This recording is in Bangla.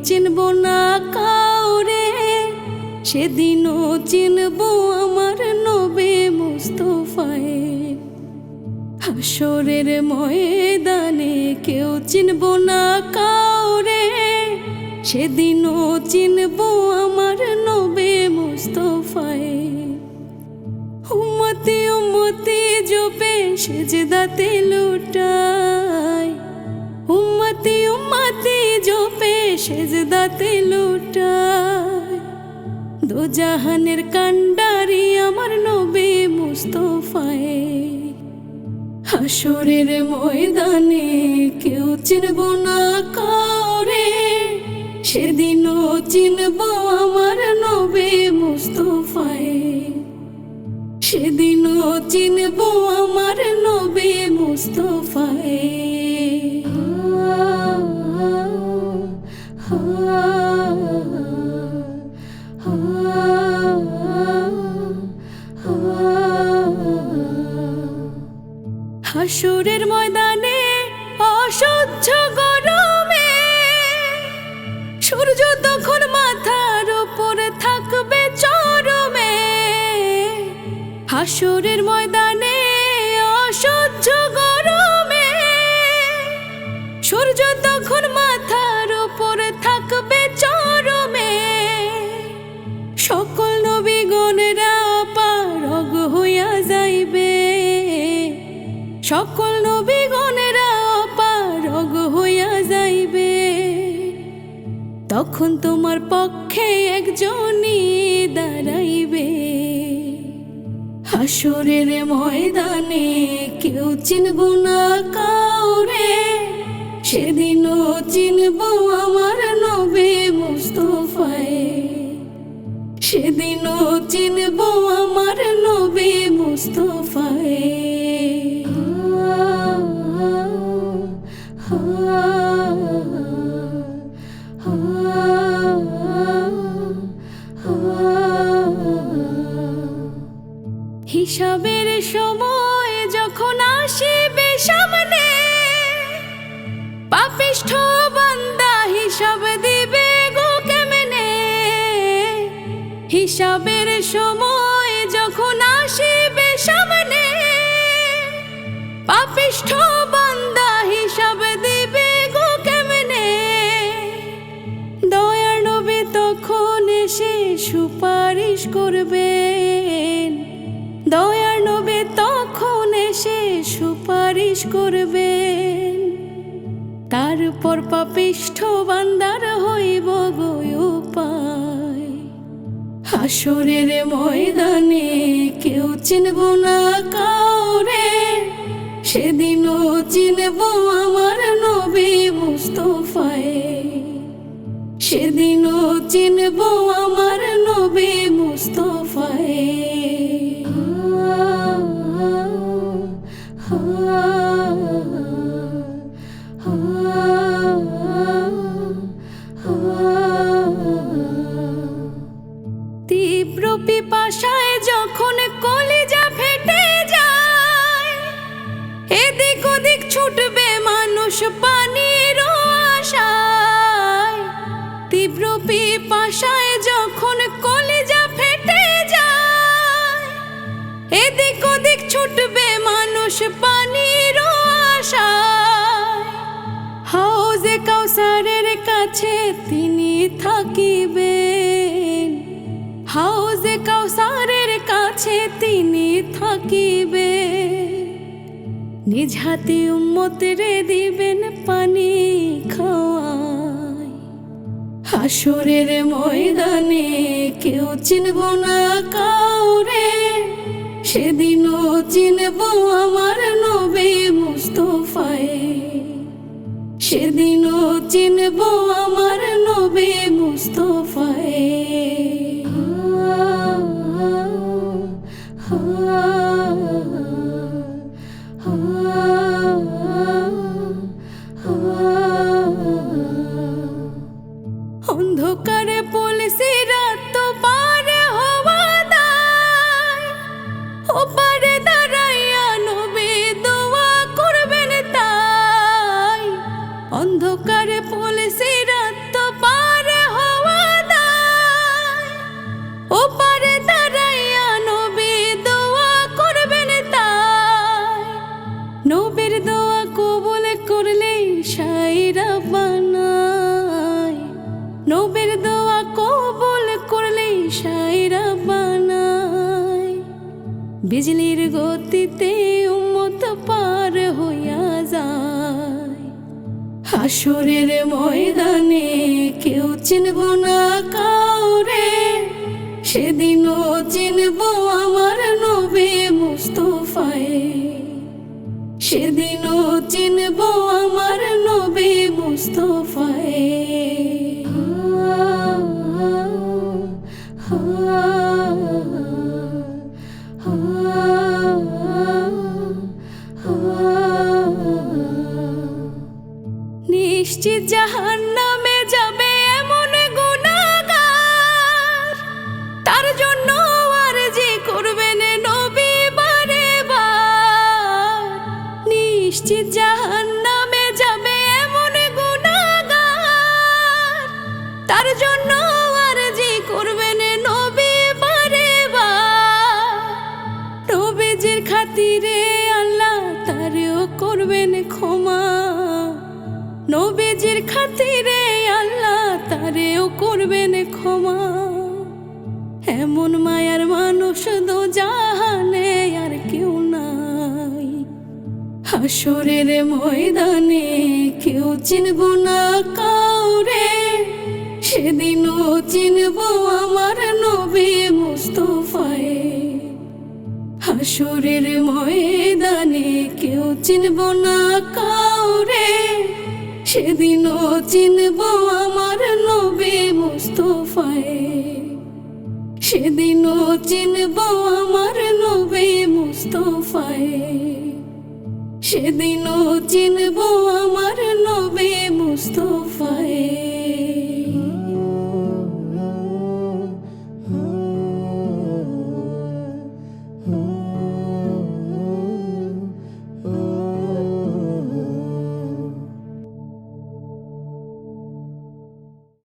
চিনব না কাউরে, সেদিনও চিনব আমার নবী মুস্তাফায়ে। হাসরের ময়দানে কেউ চিনব না কাউরে, সেদিনও চিনব আমার নবী মুস্তাফায়ে। উম্মতি উম্মতি জপে সেজদাতে লুটায়, উম্মতি উম্মতি জপে সেজদাতে লুটায়। দোজাহানের কান্ডারি আমার নবী মুস্তাফায়ে। হাসরের ময়দানে কেউ চিনব না কাউরে, সেদিনও চিনব আমার নবী মুস্তাফায়ে। সেদিনও চিনব আমার নবী মুস্তাফায়ে। হাসরের ময়দানে অসহ্য গরমে সূর্য তখন মাথার উপরে থাকবে চরমে। হাসরের ময়দানে অসহ্য গরমে সূর্য তখন মাথার উপরে থাকবে চরমে। সকল নবীগণেরা অপারগ হইয়া যাইবে, সকল নবীগণেরা অপারগ হইয়া যাইবে। তখন তোমার পক্ষে একজনই দাঁড়াইবে। হাসরের ময়দানে কেউ চিনব না কাউরে, সেদিনও চিনব আমার নবী মুস্তাফায়ে। সেদিনও চিনব আমার নবী মুস্তাফায়ে। হিসাবের সময় যখন আসিবে সামনে, পাপিষ্ঠ বান্দা হিসাব দিবে গো কেমনে। হিসাবের সময় যখন আসিবে সামনে, পাপিষ্ঠ বান্দা হিসাব দিবে গো কেমনে। দয়ার নবী তখন এসে সুপারিশ করবেন, দয়ার নবী তখন এসে সুপারিশ করবেন। তারপর পাপিষ্ঠ বান্দার হইব গো উপায়। হাসরের ময়দানে কেউ চিনব না কাউরে, সেদিনও চিনব আমার নবী মুস্তাফায়ে। সেদিনও চিনব আমার নবী মুস্তাফায়ে। তীব্র পিপাসায় যখন কলিজা ফেটে যায়, এদিক ওদিক ছুটবে মানুষ পানির আশায়। তীব্র পিপাসায় যখন কলিজা ফেটে যায়, এদিক ওদিক ছুটবে মানুষ পানির আশায়। হাউজে কাউসারের কাছে তিনি থাকিবেন, হাউজে কাউসারের কাছে তিনি থাকিবেন। নিজ হাতে উম্মতরে দিবেন পানি খাওয়ায়। হাসরের ময়দানে কেউ চিনব না কাউরে, সেদিনও চিনব আমার নবী মুস্তাফায়ে। সেদিনও চিনব আমার নবী মুস্তাফায়ে। অন্ধকারে পুলিশি রাত পার হওয়া দায়, ওপারে দাঁড়াইয়া নবী দোয়া করবেন তাই। অন্ধকারে পুলিশি রাত পার বিজলির গতিতে উম্মত পার হইয়া যায়। হাসরের ময়দানে কেউ চিনব না কাউরে, সেদিনও চিনব আমার নবী মুস্তাফায়ে, সেদিনও চিনব আমার নবী মুস্তাফায়ে। নিশ্চিত জাহান্নামে যাবে এমন গুনাহগার, তার জন্য আরজি করবেন নবী বারে বার। নিশ্চিত জাহান্নামে যাবে এমন গুনাহগার, তার জন্য আরজি করবেন নবী বারে বার। নবীজির খাতিরে আল্লাহ তারেও করবেন ক্ষমা, নবীজির খাতিরে আল্লাহ তারেও করবেন ক্ষমা। এমন মায়ার মানুষ দো জাহানে আর কেউ নাই। হাসরের ময়দানে কেউ চিনব না কাউরে, সেদিনও চিনব আমার নবী মুস্তাফায়ে। হাসরের ময়দানে কেউ চিনব না কাউরে, সেদিনও চিনব আমার নবী মুস্তাফায়ে, সেদিনও চিনব আমার নবী মুস্তাফায়ে, সেদিনও চিনব আমার নবী মুস্তাফায়ে।